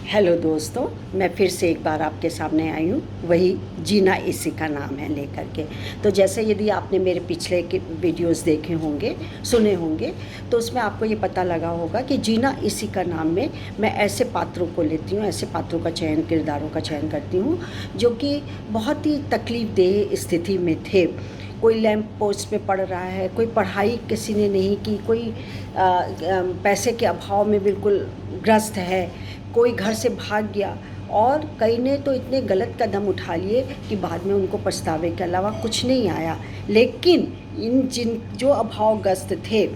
Hello दोस्तों, मैं फिर से एक बार आपके सामने आई हूँ, वही जीना इसी का नाम है लेकर के। तो जैसे यदि आपने मेरे पिछले के वीडियोस देखे होंगे, सुने होंगे, तो उसमें आपको ये पता लगा होगा कि जीना इसी का नाम में मैं ऐसे पात्रों को लेती हूँ, ऐसे पात्रों का चयन, किरदारों का चयन करती हूँ जो कि बहुत ही तकलीफ़देह स्थिति में थे। कोई लैंप पोस्ट पे पढ़ रहा है, कोई पढ़ाई किसी ने नहीं की, कोई पैसे के अभाव में बिल्कुल ग्रस्त है, कोई घर से भाग गया और कई ने तो इतने गलत कदम उठा लिए कि बाद में उनको पछतावे के अलावा कुछ नहीं आया। लेकिन इन जिन जो अभावग्रस्त थे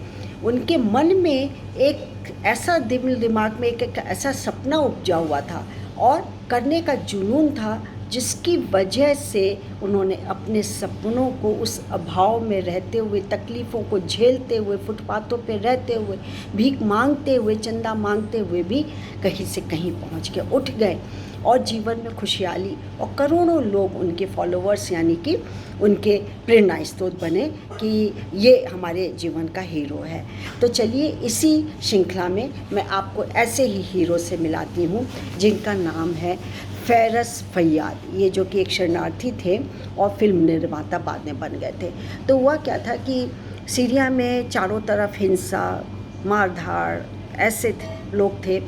उनके मन में एक ऐसा दिमाग में एक ऐसा सपना उपजा हुआ था और करने का जुनून था, जिसकी वजह से उन्होंने अपने सपनों को उस अभाव में रहते हुए, तकलीफ़ों को झेलते हुए, फुटपाथों पे रहते हुए, भीख मांगते हुए, चंदा मांगते हुए भी कहीं से कहीं पहुंच के उठ गए और जीवन में खुशहाली और करोड़ों लोग उनके फॉलोअर्स यानी कि उनके प्रेरणा स्रोत बने कि ये हमारे जीवन का हीरो है। तो चलिए इसी श्रृंखला में मैं आपको ऐसे ही हीरो से मिलाती हूँ जिनका नाम है फ़ैरस फ़ैयाद। ये जो कि एक शरणार्थी थे और फिल्म निर्माता बाद में बन गए थे। तो हुआ क्या था कि सीरिया में चारों तरफ हिंसा, मार-धाड़, ऐसे लोग थे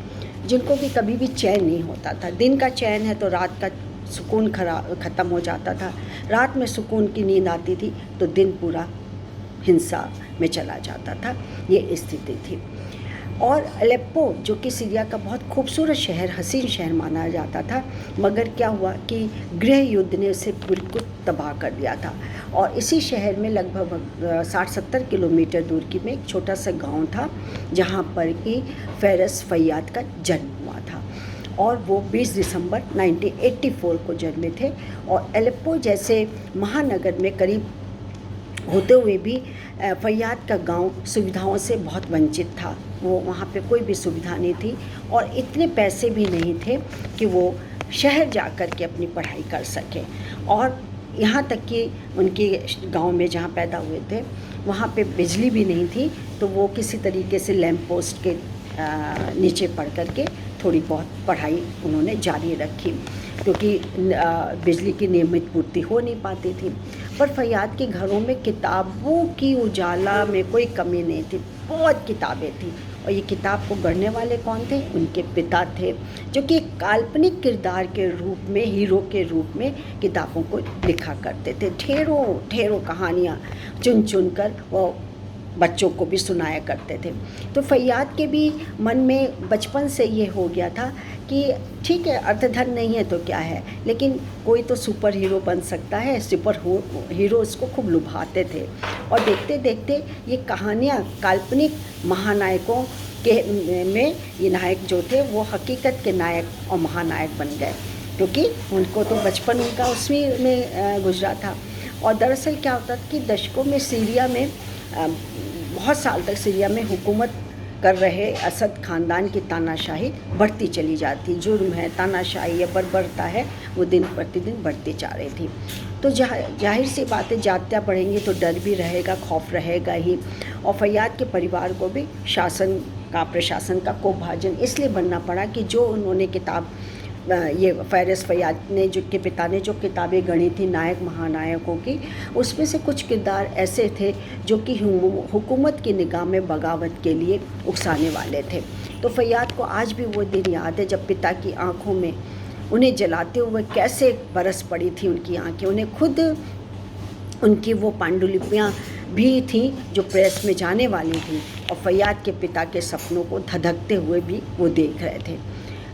जिनको कि कभी भी चैन नहीं होता था। दिन का चैन है तो रात का सुकून ख़त्म हो जाता था। रात में सुकून की नींद आती थी तो दिन पूरा हिंसा में चला जाता था। ये स्थिति थी। और अलेप्पो जो कि सीरिया का बहुत खूबसूरत शहर, हसीन शहर माना जाता था, मगर क्या हुआ कि गृह युद्ध ने उसे बिल्कुल तबाह कर दिया था। और इसी शहर में लगभग 60-70 किलोमीटर दूर की में एक छोटा सा गांव था जहां पर कि फ़ैरस फ़ैयाद का जन्म हुआ था और वो 20 दिसंबर 1984 को जन्मे थे। और अलेप्पो जैसे महानगर में करीब होते हुए भी फ़ैयाद का गांव सुविधाओं से बहुत वंचित था। वो वहाँ पे कोई भी सुविधा नहीं थी और इतने पैसे भी नहीं थे कि वो शहर जा कर के अपनी पढ़ाई कर सकें। और यहाँ तक कि उनके गांव में जहाँ पैदा हुए थे वहाँ पे बिजली भी नहीं थी, तो वो किसी तरीके से लैंप पोस्ट के नीचे पढ़ कर के थोड़ी बहुत पढ़ाई उन्होंने जारी रखी, क्योंकि बिजली की नियमित पूर्ति हो नहीं पाती थी। पर फ़ैयाद के घरों में किताबों की उजाला में कोई कमी नहीं थी, बहुत किताबें थी। और ये किताब को गढ़ने वाले कौन थे? उनके पिता थे, जो कि एक काल्पनिक किरदार के रूप में, हीरो के रूप में किताबों को लिखा करते थे। ढेरों कहानियाँ चुन चुन कर वो बच्चों को भी सुनाया करते थे। तो फ़ैयाद के भी मन में बचपन से ये हो गया था कि ठीक है, अर्थधन नहीं है तो क्या है, लेकिन कोई तो सुपर हीरो बन सकता है। सुपर हीरो उसको खूब लुभाते थे और देखते देखते ये कहानियाँ काल्पनिक महानायकों के में ये नायक जो थे वो हकीकत के नायक और महानायक बन गए, क्योंकि उनको तो बचपन उनका उसी में गुजरा था। और दरअसल क्या होता था कि दशकों में सीरिया में बहुत साल तक सीरिया में हुकूमत कर रहे असद ख़ानदान की तानाशाही बढ़ती चली जाती। जुर्म है, तानाशाही है, बर्बरता है, वो दिन प्रतिदिन बढ़ती जा रही थी। तो जाहिर सी बात है, जातियाँ बढ़ेंगी तो डर भी रहेगा, खौफ रहेगा ही। और फ़ैयाद के परिवार को भी प्रशासन का कोपभाजन इसलिए बनना पड़ा कि जो उन्होंने किताब ये फ़ैरस फ़ैयाद ने जो के पिता ने जो किताबें गढ़ी थी नायक महानायकों की, उसमें से कुछ किरदार ऐसे थे जो कि हुकूमत की निगाह में बगावत के लिए उकसाने वाले थे। तो फ़ैयाद को आज भी वो दिन याद है जब पिता की आंखों में उन्हें जलाते हुए कैसे बरस पड़ी थी उनकी आंखें। उन्हें खुद उनकी वो पांडुलिपियाँ भी थीं जो प्रेस में जाने वाली थी और फ़ैयाद के पिता के सपनों को धधकते हुए भी वो देख रहे थे।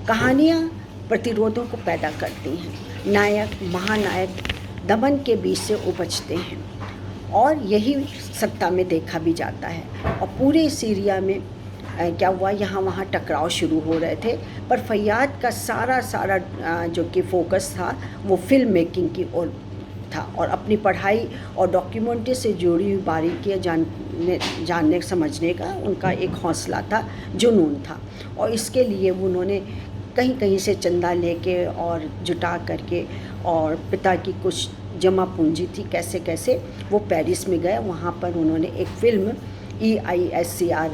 कहानियाँ प्रतिरोधों को पैदा करती हैं। नायक महानायक दमन के बीच से उपजते हैं और यही सत्ता में देखा भी जाता है। और पूरे सीरिया में क्या हुआ, यहाँ वहाँ टकराव शुरू हो रहे थे, पर फ़ैयाद का सारा जो कि फोकस था वो फिल्म मेकिंग की ओर था और अपनी पढ़ाई और डॉक्यूमेंट्री से जुड़ी हुई बारीकियाँ जानने समझने का उनका एक हौसला था, जुनून था। और इसके लिए उन्होंने कहीं कहीं से चंदा लेके और जुटा करके, और पिता की कुछ जमा पूंजी थी, कैसे कैसे वो पेरिस में गए। वहाँ पर उन्होंने एक फ़िल्म EISCR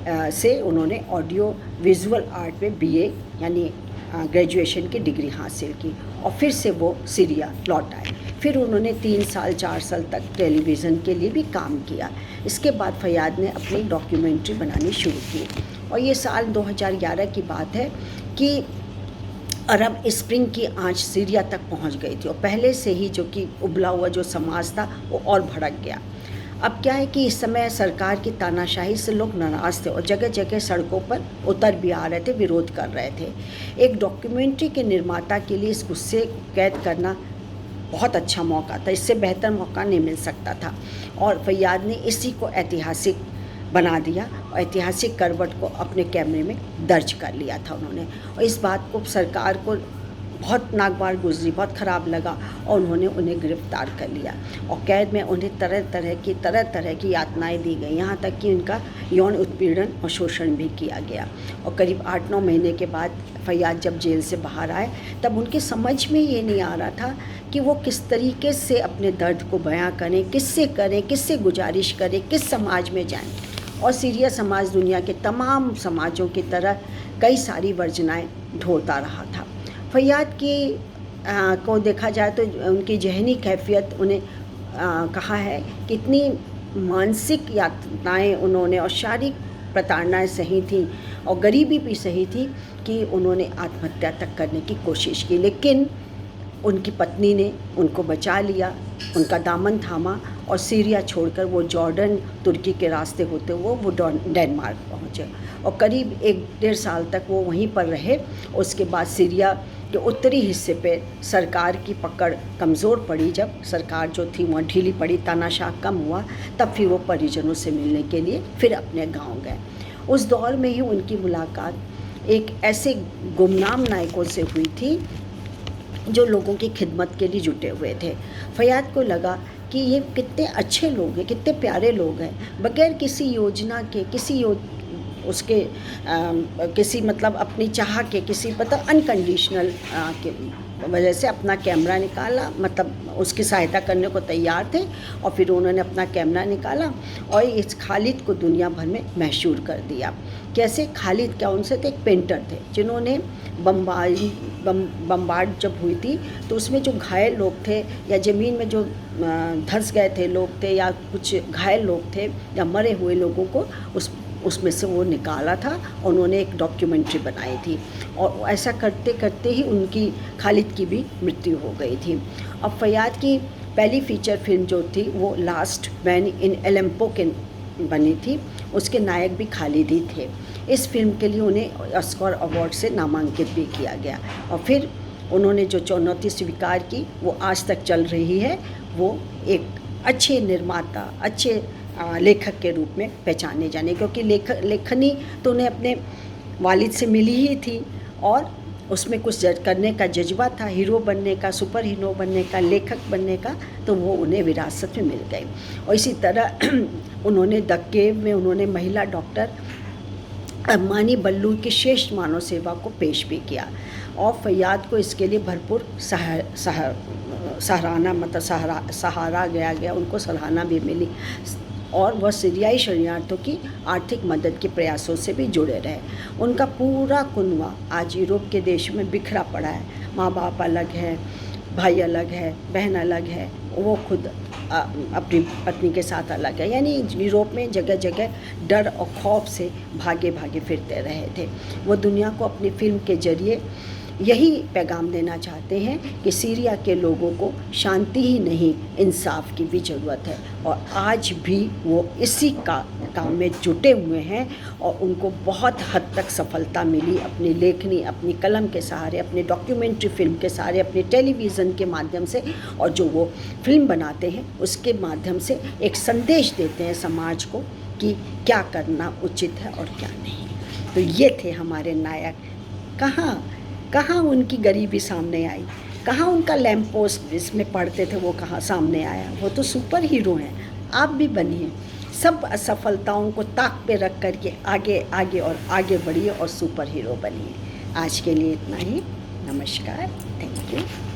से उन्होंने ऑडियो विजुअल आर्ट में BA यानी ग्रेजुएशन की डिग्री हासिल की और फिर से वो सीरिया लौट आए। फिर उन्होंने 3 साल 4 साल तक टेलीविज़न के लिए भी काम किया। इसके बाद फ़याद ने अपनी डॉक्यूमेंट्री बनानी शुरू की और ये साल 2011 की बात है कि अरब स्प्रिंग की आंच सीरिया तक पहुंच गई थी और पहले से ही जो कि उबला हुआ जो समाज था वो और भड़क गया। अब क्या है कि इस समय सरकार की तानाशाही से लोग नाराज़ थे और जगह जगह सड़कों पर उतर भी आ रहे थे, विरोध कर रहे थे। एक डॉक्यूमेंट्री के निर्माता के लिए इस गुस्से कैद करना बहुत अच्छा मौका था, इससे बेहतर मौका नहीं मिल सकता था और फ़याद ने इसी को ऐतिहासिक बना दिया और ऐतिहासिक करवट को अपने कैमरे में दर्ज कर लिया था उन्होंने। और इस बात को सरकार को बहुत नागवार गुजरी, बहुत ख़राब लगा और उन्होंने उन्हें गिरफ़्तार कर लिया और कैद में उन्हें तरह तरह की यातनाएं दी गई, यहाँ तक कि उनका यौन उत्पीड़न और शोषण भी किया गया। और करीब 8-9 महीने के बाद फ़याद जब जेल से बाहर आए तब उनके समझ में ये नहीं आ रहा था कि वो किस तरीके से अपने दर्द को बयां करें, किससे गुजारिश करें, किस समाज में जाएं। और सीरिया समाज दुनिया के तमाम समाजों की तरह कई सारी वर्जनाएं ढोता रहा था। फ़याद को देखा जाए तो उनकी ज़हनी कैफियत उन्हें कहा है कि इतनी मानसिक यातनाएं उन्होंने और शारीरिक प्रताड़नाएं सही थी और गरीबी भी सही थी कि उन्होंने आत्महत्या तक करने की कोशिश की, लेकिन उनकी पत्नी ने उनको बचा लिया, उनका दामन थामा और सीरिया छोड़कर वो जॉर्डन तुर्की के रास्ते होते हुए वो डेनमार्क पहुँचे और करीब 1-1.5 साल तक वो वहीं पर रहे। उसके बाद सीरिया के उत्तरी हिस्से पे सरकार की पकड़ कमज़ोर पड़ी, जब सरकार जो थी वहाँ ढीली पड़ी, तानाशाह कम हुआ, तब फिर वो परिजनों से मिलने के लिए फिर अपने गांव गए। उस दौर में ही उनकी मुलाकात एक ऐसे गुमनाम नायकों से हुई थी जो लोगों की खिदमत के लिए जुटे हुए थे। फ़याद को लगा कि ये कितने अच्छे लोग हैं, कितने प्यारे लोग हैं, बगैर किसी योजना के, किसी मतलब अपनी चाह के, किसी मतलब अनकंडीशनल के वजह से अपना कैमरा निकाला, मतलब उसकी सहायता करने को तैयार थे और फिर उन्होंने अपना कैमरा निकाला और इस खालिद को दुनिया भर में मशहूर कर दिया। कैसे? खालिद क्या, उनसे थे एक पेंटर थे जिन्होंने बम्बार्ड जब हुई थी तो उसमें जो घायल लोग थे या ज़मीन में जो धंस गए थे लोग थे या कुछ घायल लोग थे या मरे हुए लोगों को उसमें से वो निकाला था और उन्होंने एक डॉक्यूमेंट्री बनाई थी और ऐसा करते करते ही उनकी खालिद की भी मृत्यु हो गई थी। अब फ़याद की पहली फ़ीचर फिल्म जो थी वो लास्ट मैन इन एलेम्पो के बनी थी, उसके नायक भी खालिद ही थे। इस फिल्म के लिए उन्हें ऑस्कर अवार्ड से नामांकित भी किया गया और फिर उन्होंने जो चुनौती स्वीकार की वो आज तक चल रही है। वो एक अच्छे निर्माता, अच्छे लेखक के रूप में पहचाने जाने, क्योंकि लेखनी तो उन्हें अपने वालिद से मिली ही थी और उसमें कुछ करने का जज्बा था, हीरो बनने का, सुपर हीरो बनने का, लेखक बनने का, तो वो उन्हें विरासत में मिल गई। और इसी तरह उन्होंने द केव में उन्होंने महिला डॉक्टर अरमानी बल्लू की श्रेष्ठ मानव सेवा को पेश भी किया और फ़याद को इसके लिए भरपूर सहारा गया, उनको सराहना भी मिली और वह सीरियाई शरणार्थियों की आर्थिक मदद के प्रयासों से भी जुड़े रहे। उनका पूरा कुनवा आज यूरोप के देशों में बिखरा पड़ा है, माँ बाप अलग है, भाई अलग है, बहन अलग है, वो खुद अपनी पत्नी के साथ अलग है, यानी यूरोप में जगह जगह डर और खौफ से भागे फिरते रहे थे। वो दुनिया को अपनी फिल्म के जरिए यही पैगाम देना चाहते हैं कि सीरिया के लोगों को शांति ही नहीं, इंसाफ की भी ज़रूरत है और आज भी वो इसी काम में जुटे हुए हैं और उनको बहुत हद तक सफलता मिली अपनी लेखनी, अपनी कलम के सहारे, अपने डॉक्यूमेंट्री फिल्म के सहारे, अपने टेलीविज़न के माध्यम से और जो वो फिल्म बनाते हैं उसके माध्यम से एक संदेश देते हैं समाज को कि क्या करना उचित है और क्या नहीं। तो ये थे हमारे नायक। कहाँ उनकी गरीबी सामने आई, कहाँ उनका लैंप पोस्ट इसमें पढ़ते थे वो कहाँ सामने आया। वो तो सुपर हीरो हैं, आप भी बनिए, सब असफलताओं को ताक पे रख करके आगे बढ़िए और सुपर हीरो बनिए। आज के लिए इतना ही, नमस्कार, थैंक यू।